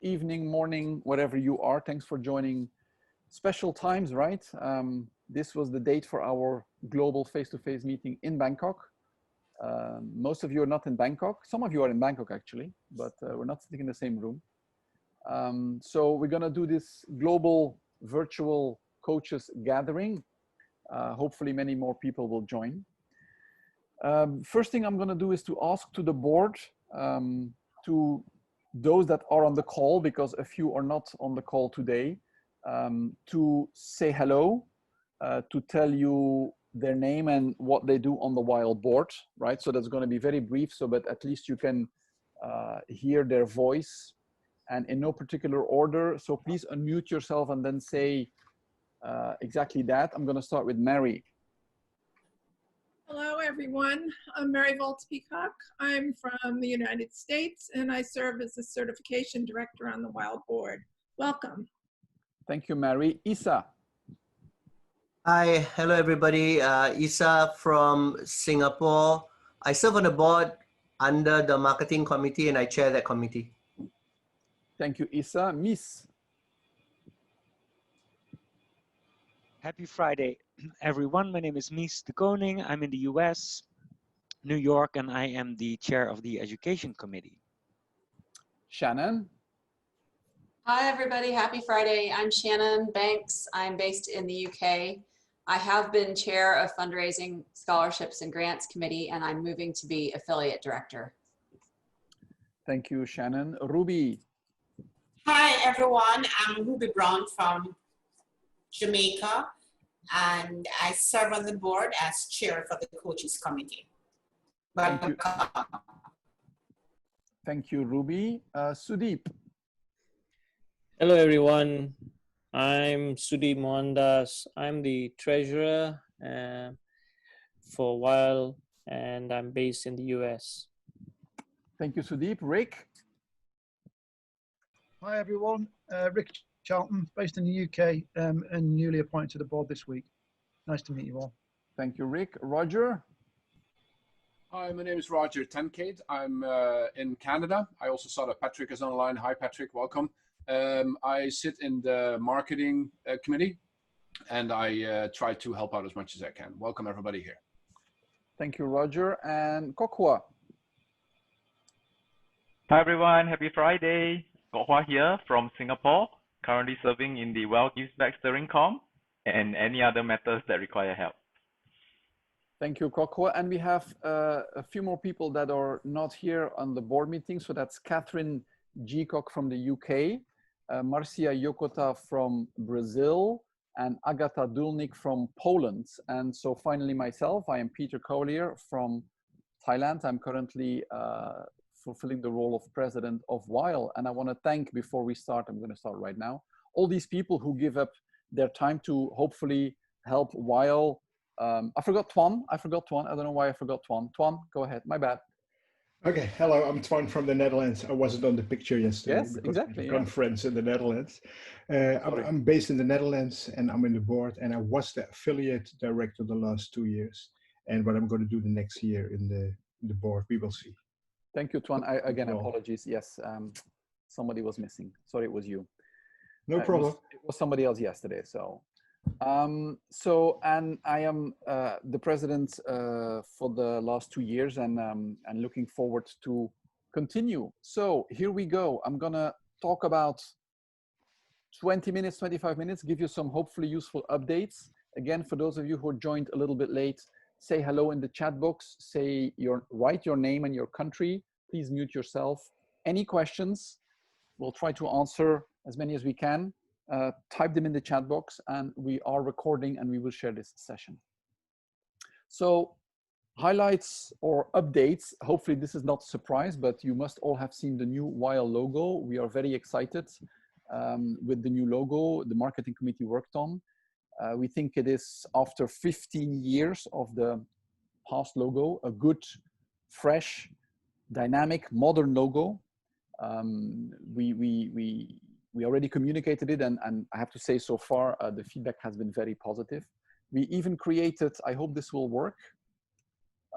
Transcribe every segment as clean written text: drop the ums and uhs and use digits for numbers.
evening, morning, wherever you are. Thanks for joining. Special times, right? This was the date for our global face-to-face meeting in Bangkok. Most of you are not in Bangkok. Some of you are in Bangkok actually, but we're not sitting in the same room. So we're gonna do this global virtual coaches gathering. Hopefully many more people will join. First thing I'm gonna do is to ask to the board, to those that are on the call, because a few are not on the call today, to say hello, to tell you their name and what they do on the WIAL board, right? So that's going to be very brief, so but at least you can hear their voice, and in no particular order. So please unmute yourself and then say exactly that. I'm going to start with Mary. Hello, everyone. I'm Mary Volts Peacock. I'm from the United States, and I serve as the certification director on the WIAL board. Welcome. Thank you, Mary. Isa. Hi, hello everybody. Isa from Singapore. I serve on the board under the marketing committee and I chair that committee. Thank you, Isa. Miss. Happy Friday, everyone. My name is Mies de Koning. I'm in the US, New York, and I am the chair of the education committee. Shannon. Hi, everybody. Happy Friday. I'm Shannon Banks. I'm based in the UK. I have been chair of fundraising, scholarships, and grants committee, and I'm moving to be affiliate director. Thank you, Shannon. Ruby. Hi, everyone. I'm Ruby Brown from Jamaica, and I serve on the board as chair for the coaches committee. Thank you. Thank you, Ruby. Sudeep. Hello, everyone. I'm Sudeep Mohandas. I'm the treasurer for WIAL, and I'm based in the US. Thank you, Sudeep. Rick. Hi, everyone. Rick Charlton, based in the UK, and newly appointed to the board this week. Nice to meet you all. Thank you, Rick. Roger. Hi, my name is Roger Tenkade. I'm in Canada. I also saw that Patrick is online. Hi, Patrick. Welcome. I sit in the marketing committee, and I try to help out as much as I can. Welcome, everybody here. Thank you, Roger. And Kokwa. Hi, everyone. Happy Friday. Kokwa here from Singapore, currently serving in the WIAL Gives Back Steering Com and any other matters that require help. Thank you, Kokwa. And we have a few more people that are not here on the board meeting. So that's Catherine Geacock from the UK, Marcia Yokota from Brazil, and Agata Dulnik from Poland. And so finally myself, I am Peter Collier from Thailand. I'm currently fulfilling the role of president of WIAL. And I want to thank, before we start, I'm going to start right now, all these people who give up their time to hopefully help WIAL. I forgot Tuan. I don't know why I forgot Tuan. Tuan, go ahead. My bad. Okay, hello, I'm Tuan from the Netherlands. I wasn't on the picture yesterday. Yes, exactly. Of the conference in the Netherlands. I'm based in the Netherlands and I'm in the board, and I was the affiliate director the last 2 years. And what I'm going to do the next year in the board, we will see. Thank you, Tuan. Again, apologies. Yes, somebody was missing. Sorry, it was you. No problem. It was somebody else yesterday. So, and I am the president for the last 2 years, and looking forward to continue. So here we go. I'm gonna talk about 20 minutes, 25 minutes, give you some hopefully useful updates. Again, for those of you who joined a little bit late, say hello in the chat box, write your name and your country, please mute yourself. Any questions, we'll try to answer as many as we can. Type them in the chat box, and we are recording and we will share this session. So highlights or updates, hopefully this is not a surprise, but you must all have seen the new WIAL logo. We are very excited with the new logo the marketing committee worked on. We think it is, after 15 years of the past logo, a good, fresh, dynamic, modern logo. We already communicated it, and I have to say so far the feedback has been very positive. We even created, I hope this will work.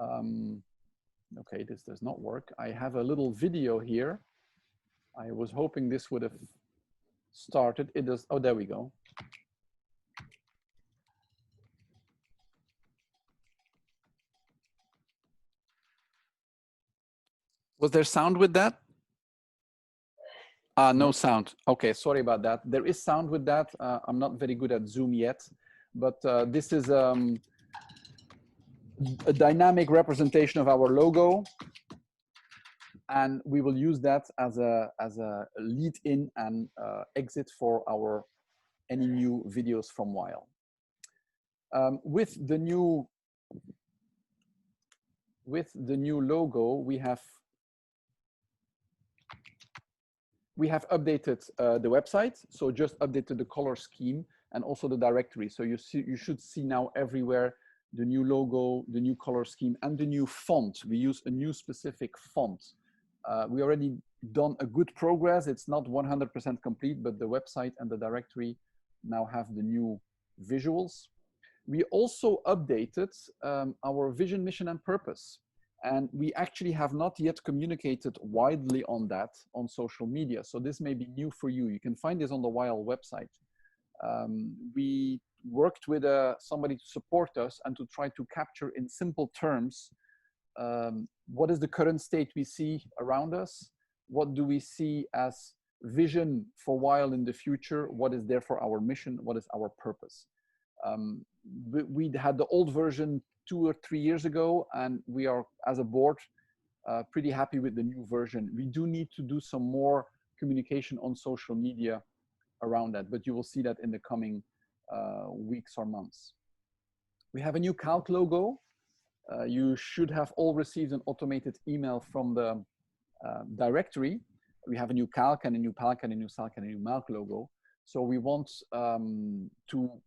Okay, this does not work. I have a little video here I was hoping this would have started. It does. Oh, there we go. Was there sound with that? No sound. Okay, sorry about that. There is sound with that. I'm not very good at Zoom yet, but this is a dynamic representation of our logo. And we will use that as a lead in and exit for any new videos from WIAL. With the new logo, we have updated the website. So just updated the color scheme and also the directory. So you should see now everywhere the new logo, the new color scheme, and the new font. We use a new specific font. We already done a good progress. It's not 100% complete, but the website and the directory now have the new visuals. We also updated our vision, mission, and purpose. And we actually have not yet communicated widely on that on social media. So this may be new for you. You can find this on the WIAL website. We worked with somebody to support us and to try to capture in simple terms what is the current state we see around us? What do we see as vision for WIAL in the future? What is therefore our mission? What is our purpose? We had the old version 2 or 3 years ago, and we are, as a board, pretty happy with the new version. We do need to do some more communication on social media around that, but you will see that in the coming weeks or months. We have a new calc logo. You should have all received an automated email from the directory. We have a new calc and a new palc and a new salc and a new malc logo. So we want to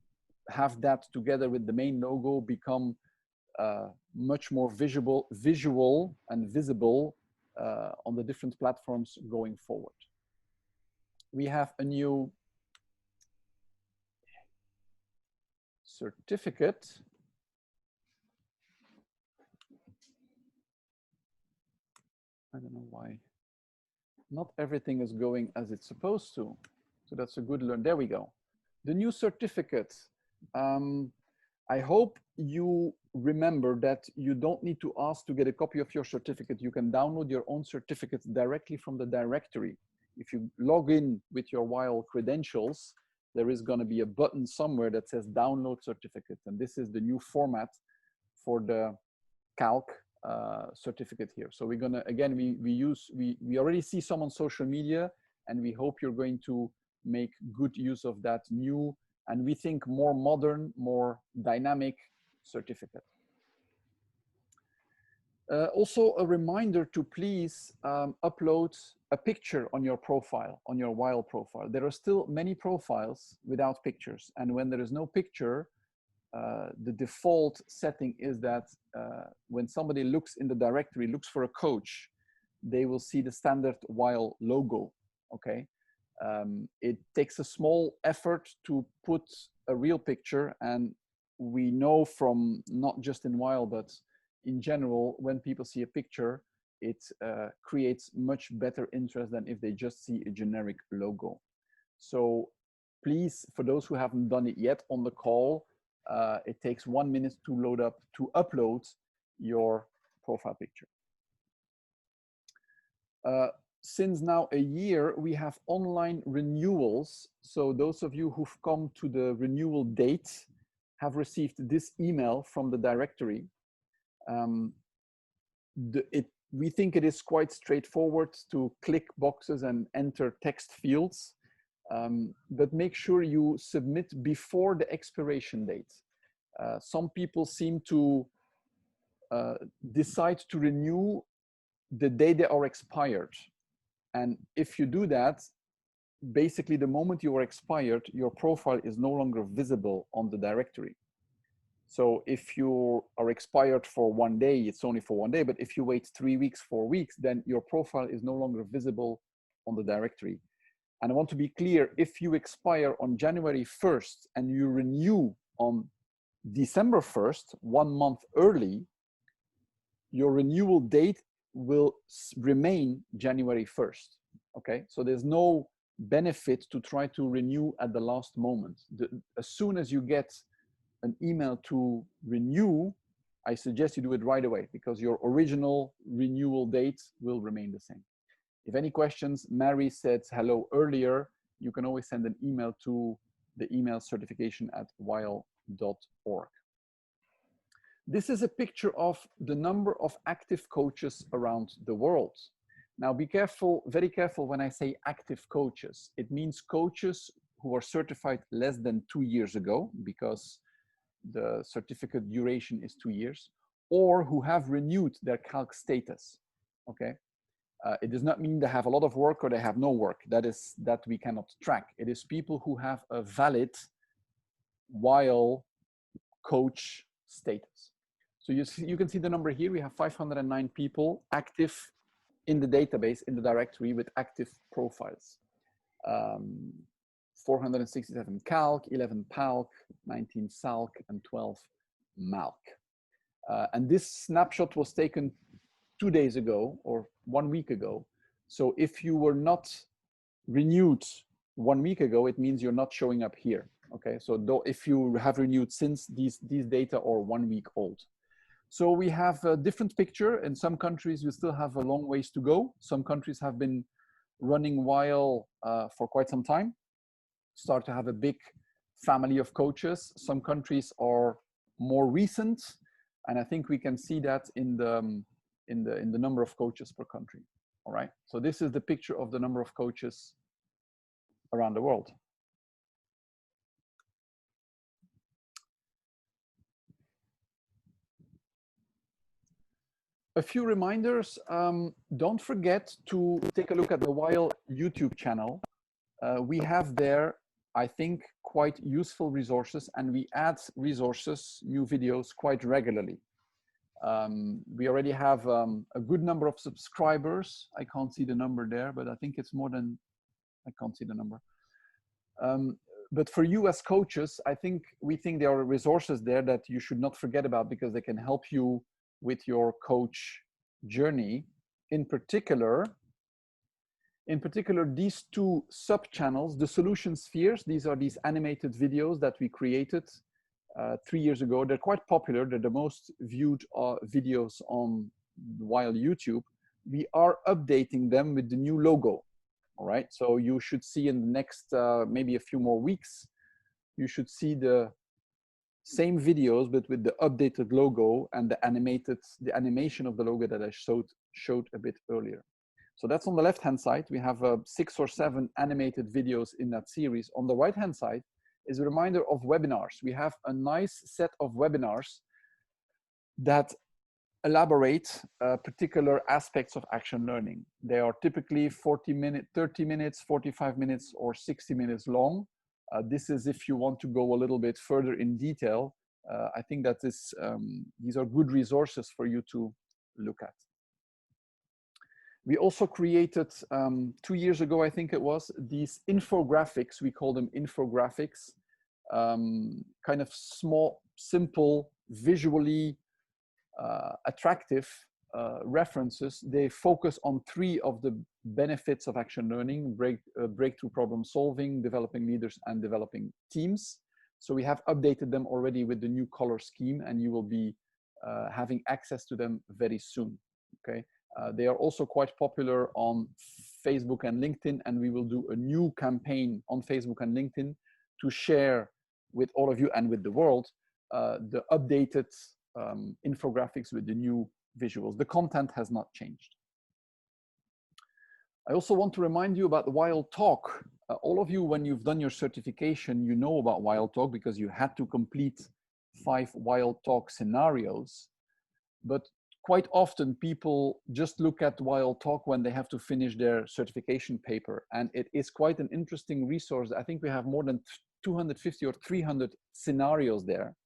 have that together with the main logo become much more visual and visible on the different platforms going forward. We have a new certificate. I don't know why. Not everything is going as it's supposed to. So that's a good learn. There we go. The new certificate. I hope you remember that you don't need to ask to get a copy of your certificate. You can download your own certificate directly from the directory. If you log in with your WIAL credentials, there is going to be a button somewhere that says download certificate. And this is the new format for the calc certificate here. So we're going to, again, we already see some on social media, and we hope you're going to make good use of that new, and we think more modern, more dynamic certificate. Also a reminder to please upload a picture on your profile, on your WIAL profile. There are still many profiles without pictures. And when there is no picture, the default setting is that when somebody looks in the directory, looks for a coach, they will see the standard WIAL logo, okay? It takes a small effort to put a real picture, and we know from not just in WIAL, but in general, when people see a picture, it creates much better interest than if they just see a generic logo. So please, for those who haven't done it yet on the call, it takes 1 minute to upload your profile picture. Since now a year, we have online renewals. So those of you who've come to the renewal date have received this email from the directory. We think it is quite straightforward to click boxes and enter text fields, but make sure you submit before the expiration date. Some people seem to decide to renew the day they are expired. And if you do that, basically the moment you are expired, your profile is no longer visible on the directory. So if you are expired for 1 day, it's only for 1 day, but if you wait 3 weeks, 4 weeks, then your profile is no longer visible on the directory. And I want to be clear, if you expire on January 1st and you renew on December 1st, 1 month early, your renewal date will remain January 1st, Okay, so there's no benefit to try to renew at the last moment. As soon as you get an email to renew, I suggest you do it right away, because your original renewal date will remain the same. If any questions, Mary said hello earlier, you can always send an email to the email certification@wial.org. This is a picture of the number of active coaches around the world. Now be careful, very careful when I say active coaches. It means coaches who are certified less than 2 years ago, because the certificate duration is 2 years, or who have renewed their calc status, okay? It does not mean they have a lot of work or they have no work. That we cannot track. It is people who have a valid WIAL coach status. So you can see the number here. We have 509 people active in the database, in the directory, with active profiles. 467 calc, 11 palc, 19 salc, and 12 malc. And this snapshot was taken 2 days ago or 1 week ago. So if you were not renewed 1 week ago, it means you're not showing up here. Okay, so if you have renewed since, these data are 1 week old. So we have a different picture. In some countries, we still have a long ways to go. Some countries have been running WIAL for quite some time, start to have a big family of coaches. Some countries are more recent, and I think we can see that in the number of coaches per country. All right, so this is the picture of the number of coaches around the world. A few reminders. Don't forget to take a look at the WIAL YouTube channel. We have there, I think, quite useful resources, and we add resources, new videos, quite regularly. We already have a good number of subscribers. I can't see the number there, but I think it's more than, I can't see the number. But for you as coaches, we think there are resources there that you should not forget about, because they can help you with your coach journey. In particular, these two sub-channels, the solution spheres, these are these animated videos that we created 3 years ago. They're quite popular. They're the most viewed videos on WIAL YouTube. We are updating them with the new logo. All right, so you should see in the next maybe a few more weeks, you should see the same videos, but with the updated logo and the animation of the logo that I showed a bit earlier. So that's on the left-hand side. We have 6 or 7 animated videos in that series. On the right-hand side is a reminder of webinars. We have a nice set of webinars that elaborate particular aspects of action learning. They are typically 30 minutes, 45 minutes, or 60 minutes long. This is if you want to go a little bit further in detail. I think that these are good resources for you to look at. We also created 2 years ago, I think it was, these infographics. We call them infographics, kind of small, simple, visually attractive references. They focus on 3 of the benefits of action learning: breakthrough problem solving, developing leaders, and developing teams. So we have updated them already with the new color scheme, and you will be having access to them very soon. Okay, they are also quite popular on Facebook and LinkedIn, and we will do a new campaign on Facebook and LinkedIn to share with all of you and with the world the updated infographics with the new visuals. The content has not changed. I also want to remind you about the WIAL Talk. All of you, when you've done your certification, you know about WIAL Talk because you had to complete 5 WIAL Talk scenarios. But quite often people just look at WIAL Talk when they have to finish their certification paper. And it is quite an interesting resource. I think we have more than 250 or 300 scenarios there.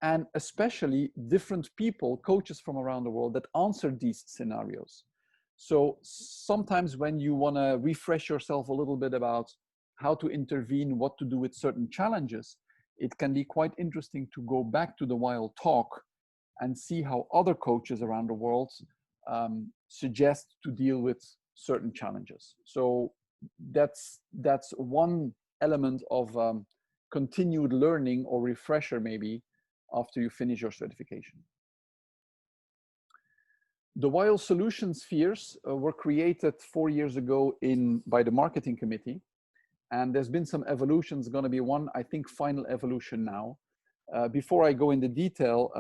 And especially different people, coaches from around the world, that answer these scenarios. So sometimes when you want to refresh yourself a little bit about how to intervene, what to do with certain challenges, it can be quite interesting to go back to the WIAL Talk and see how other coaches around the world suggest to deal with certain challenges. So that's one element of continued learning or refresher maybe after you finish your certification. The WIAL solution spheres were created 4 years ago by the marketing committee, and there's been some evolutions. Going to be one, I think, final evolution now. Before I go into detail,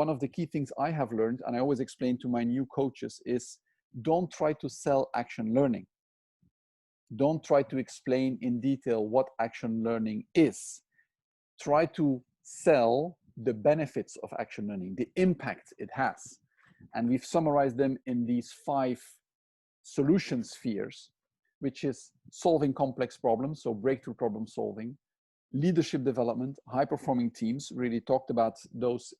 one of the key things I have learned, and I always explain to my new coaches, is don't try to sell action learning. Don't try to explain in detail what action learning is. Try to sell the benefits of action learning, the impact it has. And we've summarized them in these 5 solution spheres, which is solving complex problems, so breakthrough problem solving, leadership development, high-performing teams, really talked about those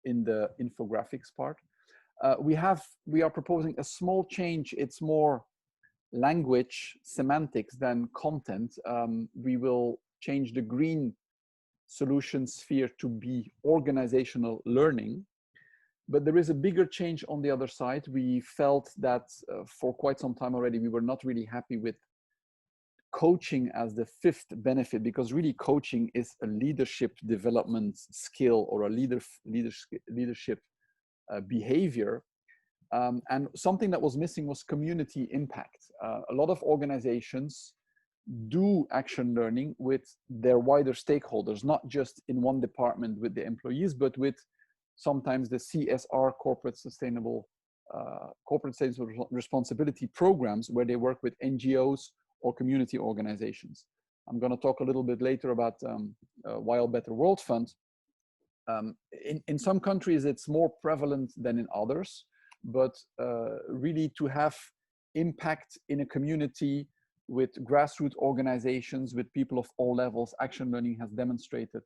in the infographics part. We are proposing a small change. It's more language semantics than content. We will change the green solution sphere to be organizational learning. But there is a bigger change on the other side. We felt that for quite some time already, we were not really happy with coaching as the 5th benefit, because really coaching is a leadership development skill or a leadership behavior. And something that was missing was community impact. A lot of organizations do action learning with their wider stakeholders, not just in one department with the employees, but with sometimes the CSR, corporate sustainable responsibility programs, where they work with NGOs or community organizations. I'm going to talk a little bit later about WIAL Better World Fund. In some countries, it's more prevalent than in others, but really to have impact in a community with grassroots organizations, with people of all levels, action learning has demonstrated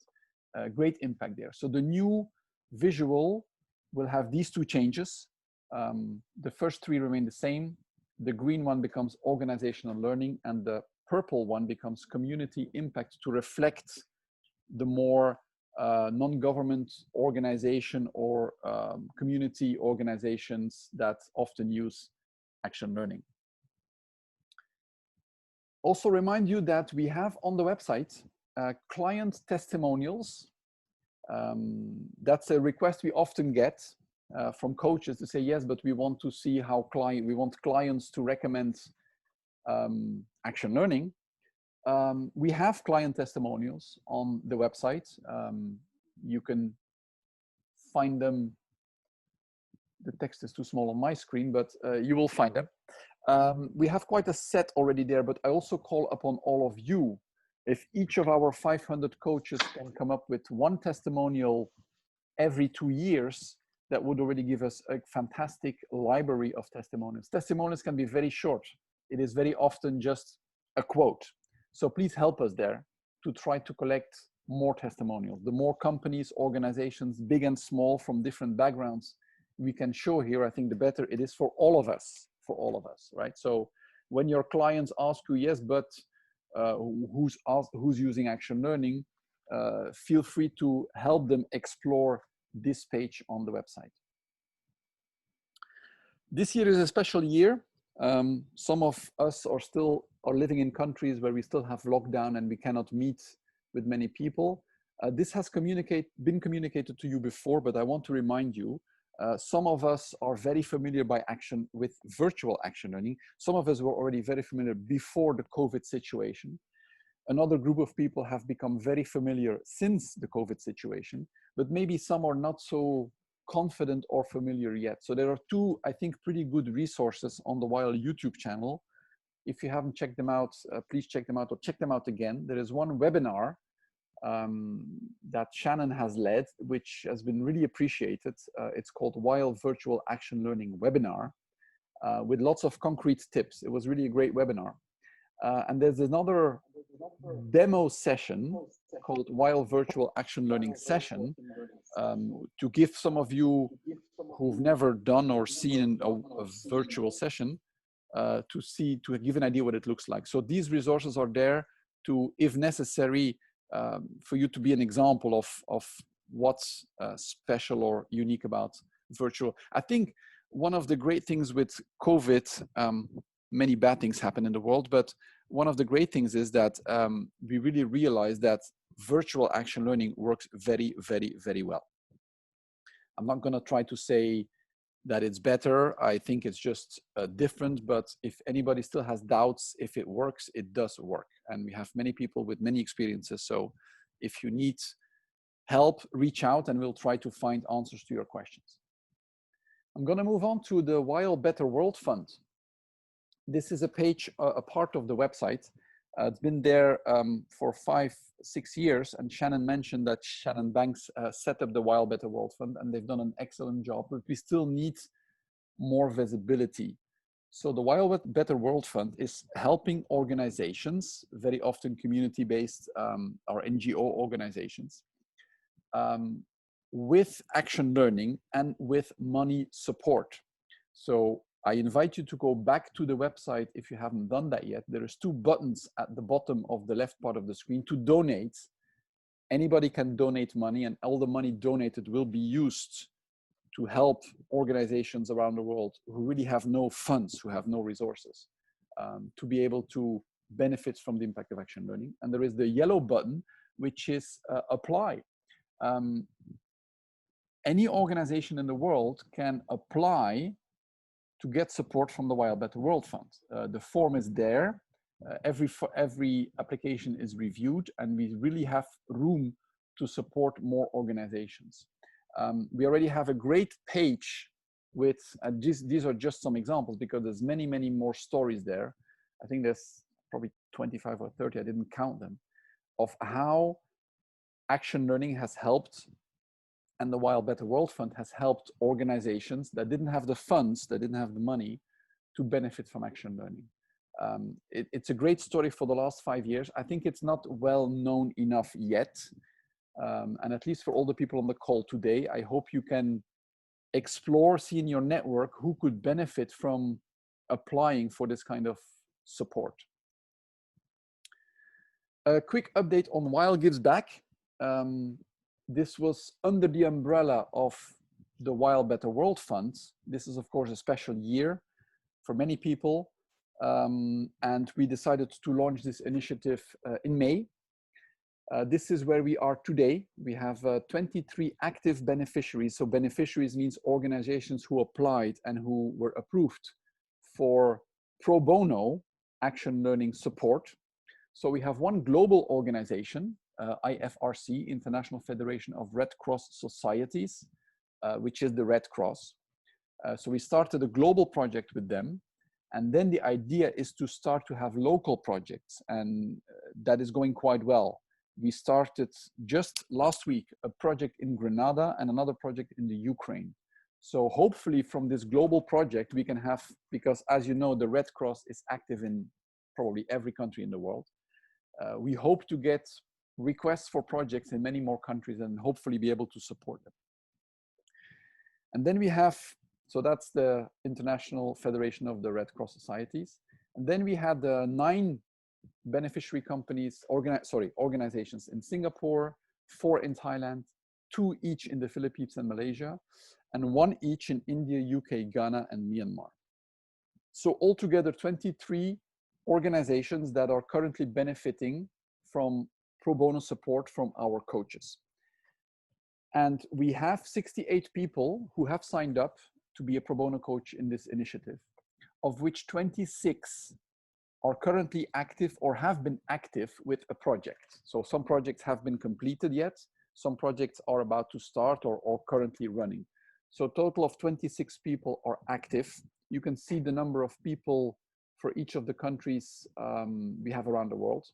great impact there. So the new visual will have these 2 changes. The first 3 remain the same. The green one becomes organizational learning, and the purple one becomes community impact, to reflect the more non-government organization or community organizations that often use action learning. Also remind you that we have on the website client testimonials. That's a request we often get from coaches to say, yes, but we want to see how we want clients to recommend action learning. We have client testimonials on the website. You can find them. The text is too small on my screen, but you will find them. We have quite a set already there, but I also call upon all of you. If each of our 500 coaches can come up with 1 testimonial every 2 years, that would already give us a fantastic library of testimonials. Testimonials can be very short. It is very often just a quote. So please help us there to try to collect more testimonials. The more companies, organizations, big and small, from different backgrounds, we can show here, I think the better it is for all of us, right? So when your clients ask you, yes, but who's using action learning, feel free to help them explore this page on the website. This year is a special year. Some of us are living in countries where we still have lockdown and we cannot meet with many people. This has been communicated to you before, but I want to remind you, some of us are very familiar with virtual action learning. Some of us were already very familiar before the COVID situation. Another group of people have become very familiar since the COVID situation, but maybe some are not so confident or familiar yet. So there are 2, I think, pretty good resources on the WIAL YouTube channel. If you haven't checked them out, please check them out, or check them out again. There is one webinar that Shannon has led, which has been really appreciated. It's called WIAL Virtual Action Learning Webinar, with lots of concrete tips. It was really a great webinar. And there's another demo session called WIAL Virtual Action Learning Session, to give some of you who've never done or seen a virtual session, to give an idea what it looks like. So these resources are there to, if necessary, for you to be an example of what's special or unique about virtual. I think one of the great things with COVID, many bad things happen in the world, but one of the great things is that we really realized that virtual action learning works very, very, very well. I'm not going to try to say that it's better. I think it's just different, but if anybody still has doubts if it works, it does work. And we have many people with many experiences. So if you need help, reach out and we'll try to find answers to your questions. I'm going to move on to the WIAL Better World Fund. This is a page, a part of the website. It's been there for 5-6 years, and Shannon mentioned that Shannon Banks set up the WIAL Better World Fund, and they've done an excellent job, but we still need more visibility. So the WIAL Better World Fund is helping organizations, very often community-based or NGO organizations, with action learning and with money support. So I invite you to go back to the website if you haven't done that yet. There's 2 buttons at the bottom of the left part of the screen to donate. Anybody can donate money, and all the money donated will be used to help organizations around the world who really have no funds, who have no resources, to be able to benefit from the impact of action learning. And there is the yellow button, which is apply. Any organization in the world can apply to get support from the WIAL Better World Fund. The form is there. Every application is reviewed, and we really have room to support more organizations. We already have a great page with, these are just some examples because there's many, many more stories there. I think there's probably 25 or 30, I didn't count them, of how action learning has helped, and the WIAL Better World Fund has helped organizations that didn't have the funds, that didn't have the money to benefit from action learning. It's a great story for the last 5 years. I think it's not well known enough yet. And at least for all the people on the call today, I hope you can explore, see in your network who could benefit from applying for this kind of support. A quick update on WIAL Gives Back. This was under the umbrella of the WIAL Better World Fund. This is, of course, a special year for many people. And we decided to launch this initiative in May. This is where we are today. We have 23 active beneficiaries. So beneficiaries means organizations who applied and who were approved for pro bono action learning support. So we have one global organization, IFRC, International Federation of Red Cross Societies, which is the Red Cross. So we started a global project with them. And then the idea is to start to have local projects, and that is going quite well. We started just last week a project in Grenada and another project in the Ukraine. So hopefully from this global project we can have, because as you know, the Red Cross is active in probably every country in the world. We hope to get requests for projects in many more countries and hopefully be able to support them. And then we have, so that's the International Federation of the Red Cross Societies. And then we had 9 beneficiary companies, organizations in Singapore, 4 in Thailand, 2 each in the Philippines and Malaysia, and 1 each in India, UK, Ghana, and Myanmar. So altogether 23 organizations that are currently benefiting from pro bono support from our coaches. And we have 68 people who have signed up to be a pro bono coach in this initiative, of which 26 are currently active or have been active with a project. So some projects have been completed yet, some projects are about to start or currently running. So a total of 26 people are active. You can see the number of people for each of the countries we have around the world.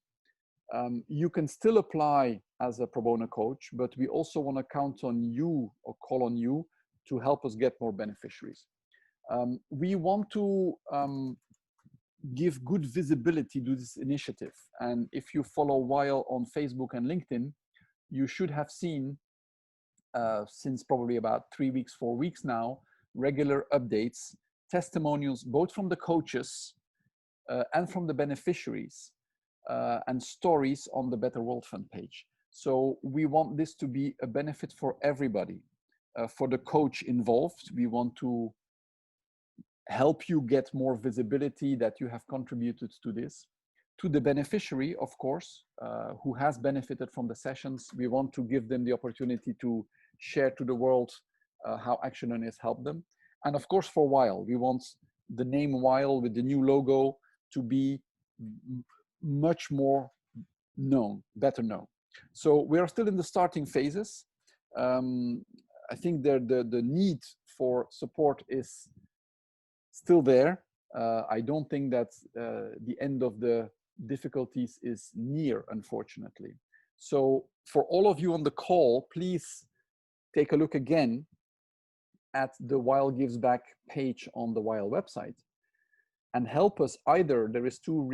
You can still apply as a pro bono coach, but we also want to count on you or call on you to help us get more beneficiaries. We want to give good visibility to this initiative. And if you follow WIAL on Facebook and LinkedIn, you should have seen since probably about 3 weeks, 4 weeks now, regular updates, testimonials, both from the coaches and from the beneficiaries, and stories on the Better World Fund page. So we want this to be a benefit for everybody. For the coach involved, we want to help you get more visibility that you have contributed to this. To the beneficiary, of course, who has benefited from the sessions, we want to give them the opportunity to share to the world how Action Learning has helped them. And of course, for WIAL, we want the name WIAL with the new logo to be much more known, better known. So we are still in the starting phases. I think the need for support is still there. I don't think that the end of the difficulties is near, unfortunately. So for all of you on the call, please take a look again at the WIAL Gives Back page on the WIAL website and help us. Either there is two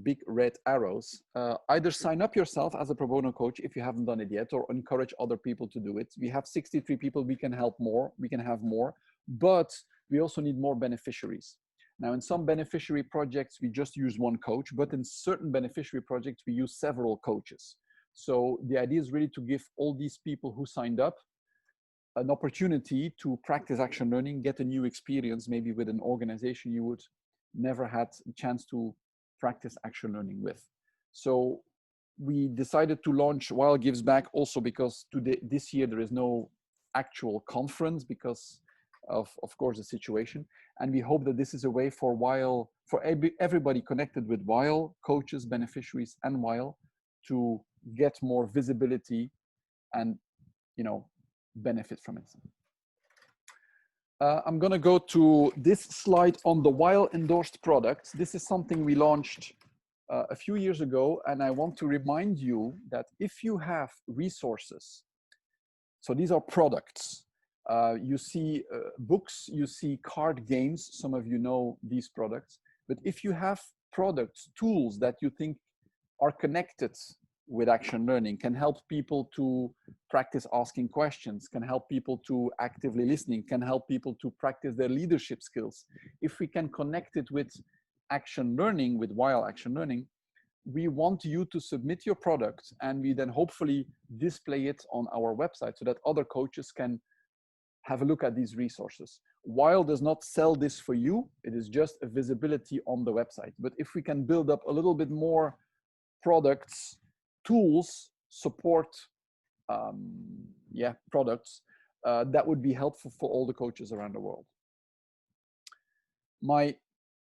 big red arrows, either sign up yourself as a pro bono coach if you haven't done it yet, or encourage other people to do it. We have 63 people, we can help more, we can have more, but we also need more beneficiaries. Now, in some beneficiary projects, we just use one coach, but in certain beneficiary projects, we use several coaches. So the idea is really to give all these people who signed up an opportunity to practice Action Learning, get a new experience, maybe with an organization you would never had a chance to practice Action Learning with. So we decided to launch WIAL Gives Back also because this year there is no actual conference because of course, the situation. And we hope that this is a way for WIAL, for everybody connected with WIAL, coaches, beneficiaries, and WIAL, to get more visibility and, you know, benefit from it. I'm going to go to this slide on the WIAL endorsed products. This is something we launched a few years ago, and I want to remind you that if you have resources, so these are products, you see books, you see card games, some of you know these products, but if you have products, tools that you think are connected with Action Learning, can help people to practice asking questions, can help people to actively listening, can help people to practice their leadership skills. If we can connect it with Action Learning, with WIAL Action Learning, we want you to submit your product and we then hopefully display it on our website so that other coaches can have a look at these resources. WIAL does not sell this for you, it is just a visibility on the website. But if we can build up a little bit more products, tools, support, products, that would be helpful for all the coaches around the world. My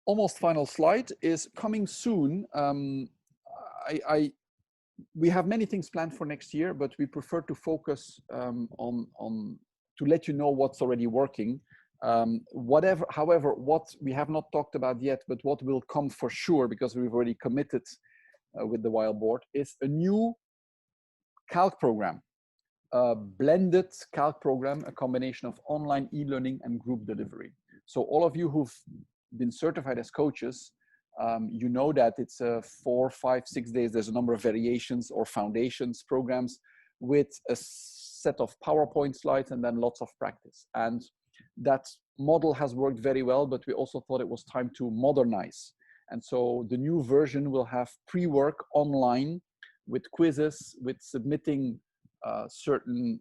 almost final slide is coming soon. We have many things planned for next year, but we prefer to focus to let you know what's already working. However, what we have not talked about yet, but what will come for sure, because we've already committed with the WIAL board, is a new calc program, a blended calc program, a combination of online e-learning and group delivery. So all of you who've been certified as coaches, you know that it's 4, 5, 6 days. There's a number of variations or foundations programs with a set of PowerPoint slides and then lots of practice. And that model has worked very well, but we also thought it was time to modernize. And so the new version will have pre-work online with quizzes, with submitting certain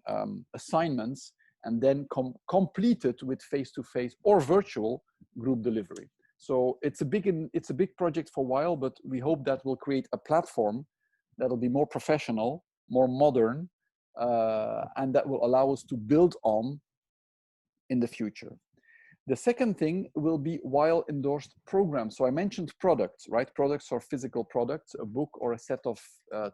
assignments, and then completed with face-to-face or virtual group delivery. So it's a big project for WIAL, but we hope that will create a platform that'll be more professional, more modern, and that will allow us to build on in the future. The second thing will be WIAL endorsed programs. So I mentioned products, right? Products are physical products, a book or a set of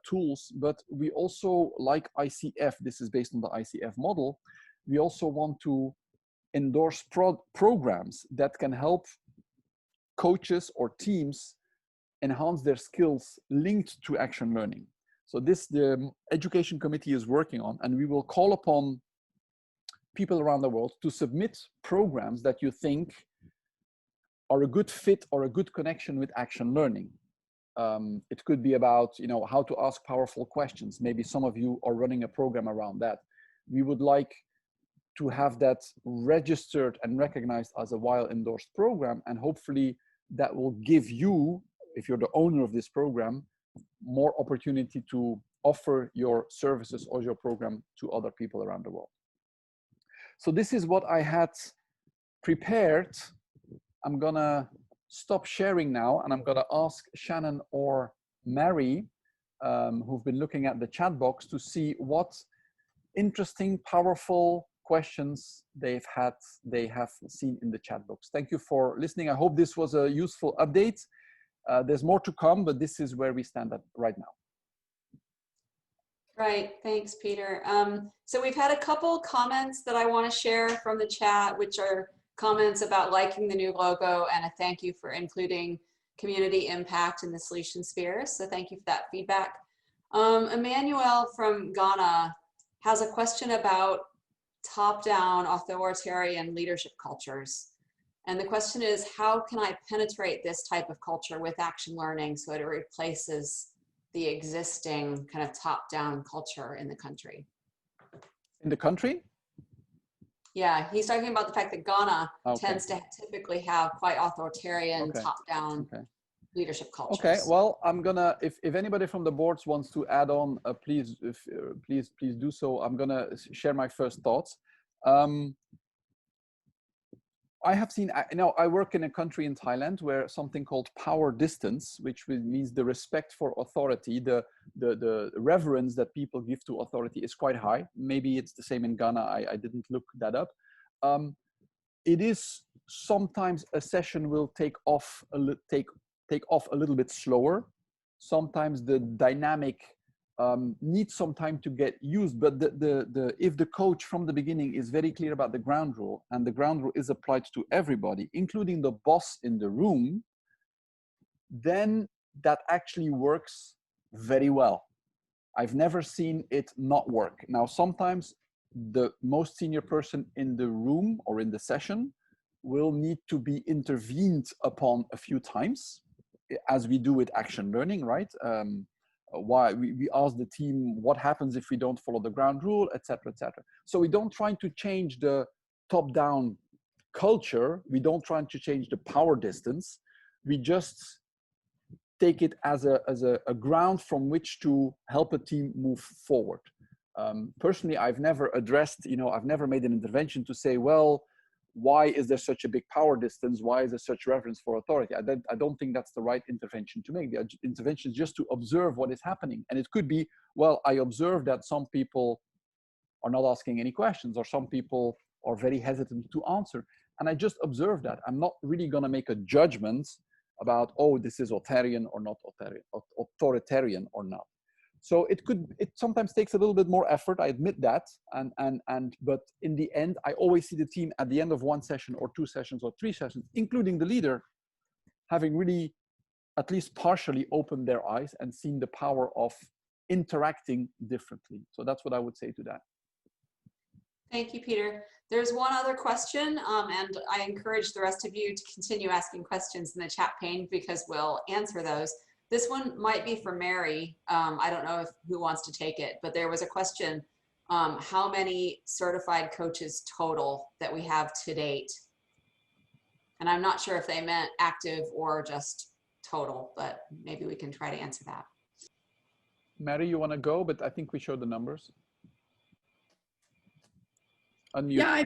tools, but we also, like ICF, this is based on the ICF model, we also want to endorse programs that can help coaches or teams enhance their skills linked to Action Learning. So this the education committee is working on, and we will call upon people around the world to submit programs that you think are a good fit or a good connection with Action Learning. It could be about, how to ask powerful questions. Maybe some of you are running a program around that. We would like to have that registered and recognized as a WIAL endorsed program, and hopefully that will give you, if you're the owner of this program, more opportunity to offer your services or your program to other people around the world. So this is what I had prepared, I'm gonna stop sharing now, and I'm gonna ask Shannon or Mary, who've been looking at the chat box, to see what interesting, powerful questions they have seen in the chat box. Thank you for listening. I hope this was a useful update. There's more to come, but this is where we stand at right now. Right, thanks, Peter. So we've had a couple comments that I want to share from the chat, which are comments about liking the new logo and a thank you for including community impact in the solution sphere. So thank you for that feedback. Emmanuel from Ghana has a question about top-down authoritarian leadership cultures. And the question is, how can I penetrate this type of culture with action learning so it replaces the existing kind of top-down culture in the country? In the country? Yeah, he's talking about the fact that Ghana tends to typically have quite authoritarian top-down leadership cultures. Okay, well, I'm gonna, if anybody from the boards wants to add on, please do so. I'm gonna share my first thoughts. I have seen, I work in a country in Thailand where something called power distance, which means the respect for authority, the reverence that people give to authority is quite high. Maybe it's the same in Ghana. I didn't look that up. It is sometimes a session will take off a little bit slower. Sometimes the dynamic needs some time to get used, but if the coach from the beginning is very clear about the ground rule, and the ground rule is applied to everybody, including the boss in the room, then that actually works very well. I've never seen it not work. Now, sometimes the most senior person in the room or in the session will need to be intervened upon a few times, as we do with action learning, right? Why we ask the team what happens if we don't follow the ground rule, etc., etc. So we don't try to change the top-down culture. We don't try to change the power distance. We just take it as a ground from which to help a team move forward. Personally, I've never addressed, I've never made an intervention to say, well, why is there such a big power distance? Why is there such reverence for authority? I don't think that's the right intervention to make. The intervention is just to observe what is happening. And it could be, well, I observe that some people are not asking any questions, or some people are very hesitant to answer. And I just observe that. I'm not really going to make a judgment about, oh, this is authoritarian or not authoritarian or not. So it sometimes takes a little bit more effort, I admit that, but in the end, I always see the team at the end of one session or two sessions or three sessions, including the leader, having really at least partially opened their eyes and seen the power of interacting differently. So that's what I would say to that. Thank you, Peter. There's one other question, and I encourage the rest of you to continue asking questions in the chat pane because we'll answer those. This one might be for Mary. I don't know who wants to take it, but there was a question, how many certified coaches total that we have to date? And I'm not sure if they meant active or just total, but maybe we can try to answer that. Mary, you want to go? But I think we showed the numbers. Unmute. Yeah,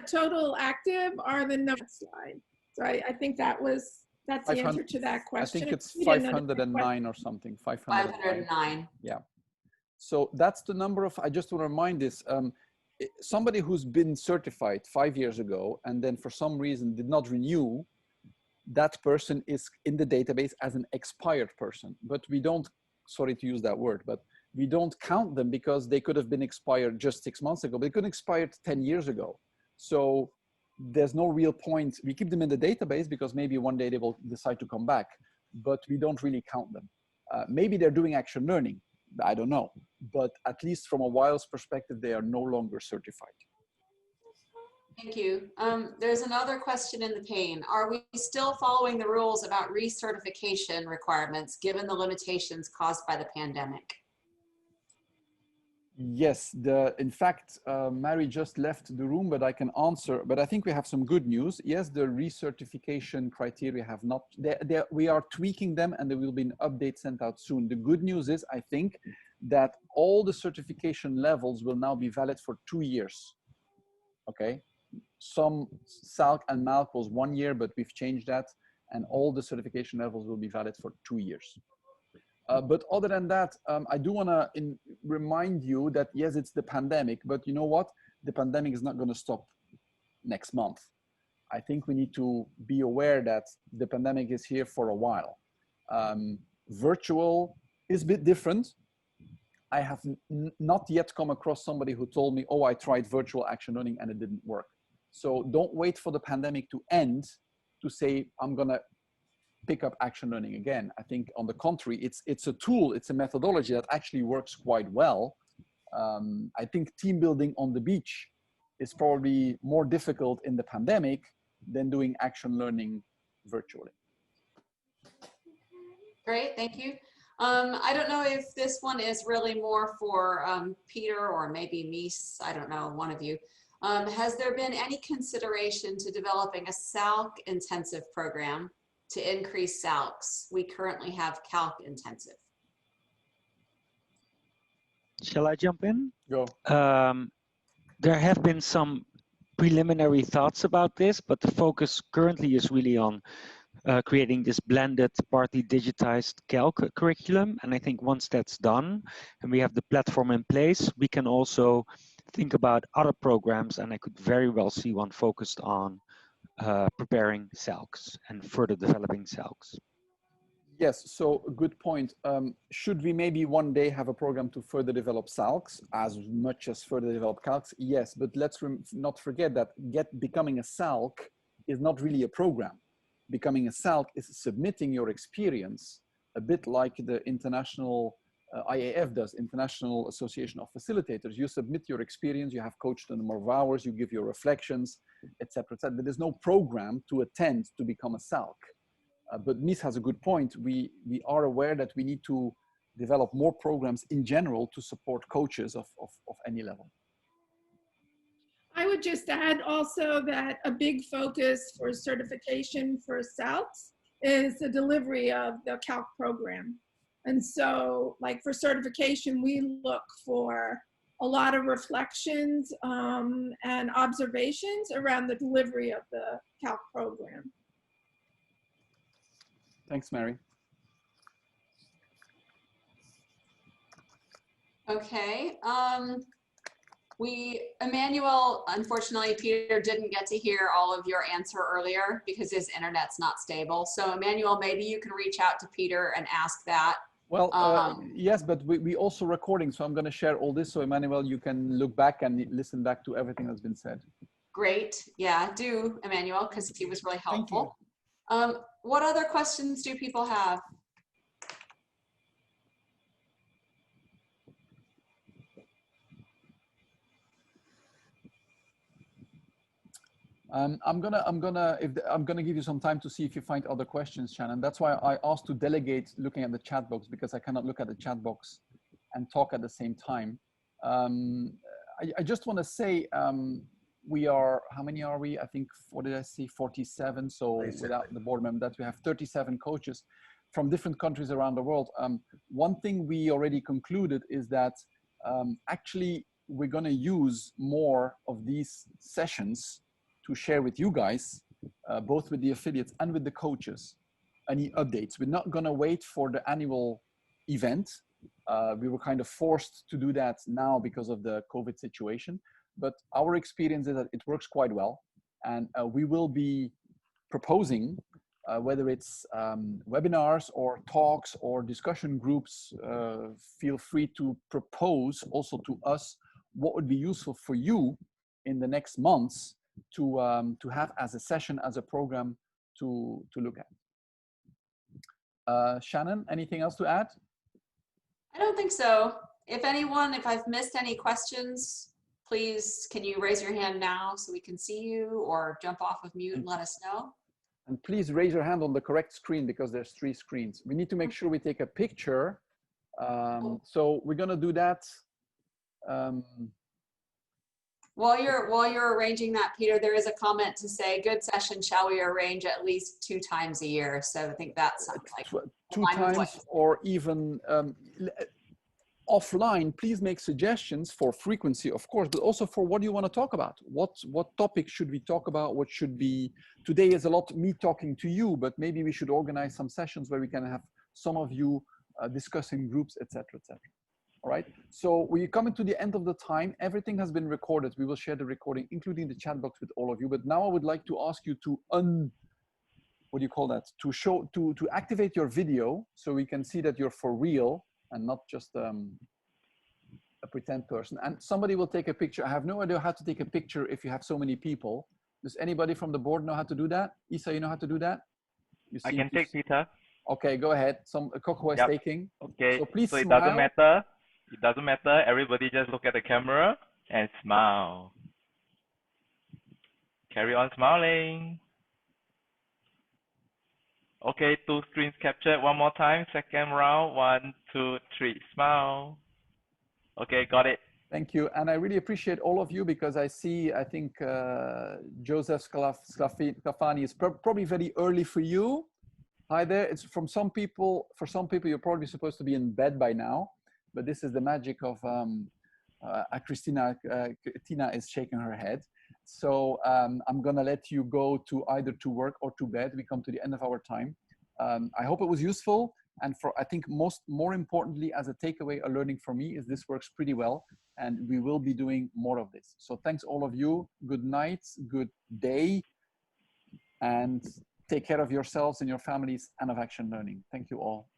total active are the number slide. So I think that's the answer to that question. I think it's 509 or something. 509. Yeah. So that's the number of, I just want to remind this, somebody who's been certified 5 years ago and then for some reason did not renew, that person is in the database as an expired person. But we don't, sorry to use that word, but we don't count them because they could have been expired just 6 months ago, but they could have expired 10 years ago. So there's no real point. We keep them in the database because maybe one day they will decide to come back, but we don't really count them. Maybe they're doing action learning. I don't know. But at least from a WIAL's perspective, they are no longer certified. Thank you. There's another question in the pane. Are we still following the rules about recertification requirements given the limitations caused by the pandemic? Yes, in fact, Mary just left the room, but I can answer. But I think we have some good news. Yes, the recertification criteria have not, we are tweaking them and there will be an update sent out soon. The good news is, I think, that all the certification levels will now be valid for 2 years. Okay, some SALC and MALC was 1 year, but we've changed that, and all the certification levels will be valid for 2 years. But other than that, I do want to remind you that, yes, it's the pandemic, but you know what? The pandemic is not going to stop next month. I think we need to be aware that the pandemic is here for a while. Virtual is a bit different. I have not yet come across somebody who told me, oh, I tried virtual action learning and it didn't work. So don't wait for the pandemic to end to say, I'm going to pick up action learning again. I think on the contrary, it's a tool, it's a methodology that actually works quite well. I think team building on the beach is probably more difficult in the pandemic than doing action learning virtually. Great, thank you. I don't know if this one is really more for Peter or maybe Mies, I don't know, one of you. Has there been any consideration to developing a SALC intensive program to increase SALCs? We currently have Calc intensive. Shall I jump in? Go. There have been some preliminary thoughts about this, but the focus currently is really on creating this blended, partly digitized Calc curriculum. And I think once that's done and we have the platform in place, we can also think about other programs, and I could very well see one focused on preparing SALCs and further developing SALCs. Yes, so a good point. Should we maybe one day have a program to further develop SALCs as much as further develop Calcs? Yes, but let's not forget that becoming a SALC is not really a program. Becoming a SALC is submitting your experience, a bit like the international IAF does, International Association of Facilitators. You submit your experience, you have coached a number of hours, you give your reflections, etc., etc. But there's no program to attend to become a SALC. But Mies has a good point. We are aware that we need to develop more programs in general to support coaches of any level. I would just add also that a big focus for certification for SALCs is the delivery of the Calc program. And so, like for certification, we look for a lot of reflections and observations around the delivery of the Calc program. Thanks, Mary. Okay. Emmanuel, unfortunately, Peter didn't get to hear all of your answer earlier because his internet's not stable. So Emmanuel, maybe you can reach out to Peter and ask that. Well, yes, but we also recording, so I'm going to share all this. So Emmanuel, you can look back and listen back to everything that's been said. Great. Yeah, do, Emmanuel, because he was really helpful. What other questions do people have? I'm gonna give you some time to see if you find other questions, Shannon. That's why I asked to delegate looking at the chat box, because I cannot look at the chat box and talk at the same time. I just want to say we are, how many are we? I think, what did I see? 47. So without the board member, that we have 37 coaches from different countries around the world. One thing we already concluded is that actually we're going to use more of these sessions to share with you guys, both with the affiliates and with the coaches, any updates. We're not going to wait for the annual event. We were kind of forced to do that now because of the COVID situation. But our experience is that it works quite well. And we will be proposing, whether it's webinars or talks or discussion groups, feel free to propose also to us what would be useful for you in the next months to have as a session, as a program to look at. Shannon, anything else to add? I don't think so. If anyone, if I've missed any questions, please, can you raise your hand now so we can see you, or jump off of mute and let us know? And please raise your hand on the correct screen, because there's 3 screens. We need to make sure we take a picture. So we're gonna do that While you're arranging that, Peter, there is a comment to say, good session, shall we arrange at least 2 times a year? So I think that's like 2 times, or even offline. Please make suggestions for frequency, of course, but also for what you want to talk about. What topic should we talk about? What should be, today is a lot me talking to you, but maybe we should organize some sessions where we can have some of you discussing groups, etc., etc. All right, so we're coming to the end of the time. Everything has been recorded. We will share the recording, including the chat box, with all of you. But now I would like to ask you to what do you call that? To activate your video so we can see that you're for real and not just a pretend person. And somebody will take a picture. I have no idea how to take a picture if you have so many people. Does anybody from the board know how to do that? Isa, you know how to do that? I can take, Peter. Okay, go ahead. Coco is taking. Okay, so please it smile. doesn't matter. It doesn't matter. Everybody just look at the camera and smile. Carry on smiling. Okay, 2 screens captured. One more time. Second round. 1, 2, 3. Smile. Okay, got it. Thank you. And I really appreciate all of you, because I think Joseph Sclafani is probably very early for you. Hi there. It's for some people, you're probably supposed to be in bed by now. But this is the magic of Tina is shaking her head. So I'm gonna let you go to either to work or to bed. We come to the end of our time. I hope it was useful. And I think more importantly, as a takeaway, a learning for me is this works pretty well, and we will be doing more of this. So thanks all of you. Good night, good day, and take care of yourselves and your families and of Action Learning. Thank you all.